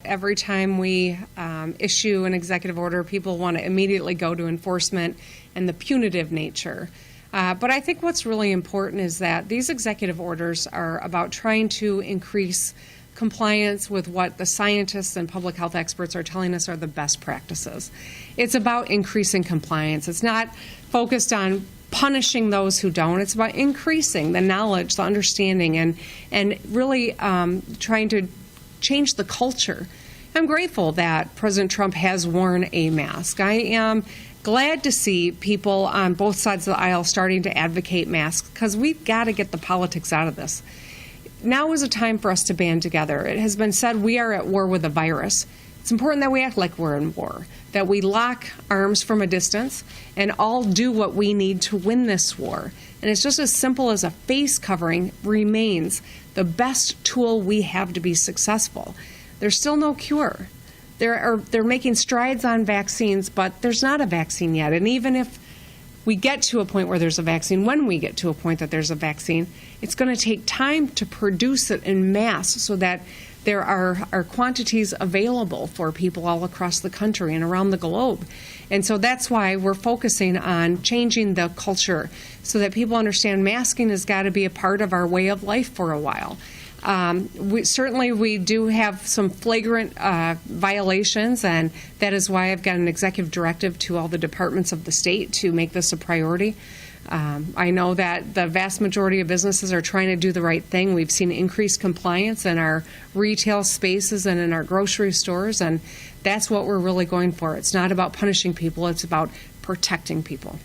Every time we issue an executive order, people want to immediately go to enforcement and the punitive nature. But I think what's really important is that these executive orders are about trying to increase compliance with what the scientists and public health experts are telling us are the best practices. It's about increasing compliance. It's not focused on punishing those who don't. It's about increasing the knowledge, the understanding, and really trying to change the culture. I'm grateful that President Trump has worn a mask. I am glad to see people on both sides of the aisle starting to advocate masks, because we've got to get the politics out of this. Now is a time for us to band together. It has been said we are at war with a virus. It's important that we act like we're in war, that we lock arms from a distance and all do what we need to win this war. And it's just as simple as a face covering remains the best tool we have to be successful. There's still no cure. They're making strides on vaccines, but there's not a vaccine yet. And even if we get to a point where there's a vaccine, when we get to a point that there's a vaccine, it's going to take time to produce it in mass so that there are quantities available for people all across the country and around the globe. And so that's why we're focusing on changing the culture so that people understand masking has got to be a part of our way of life for a while. We do have some flagrant violations, and that is why I've got an executive directive to all the departments of the state to make this a priority. I know that the vast majority of businesses are trying to do the right thing. We've seen increased compliance in our retail spaces and in our grocery stores, and that's what we're really going for. It's not about punishing people, it's about protecting people.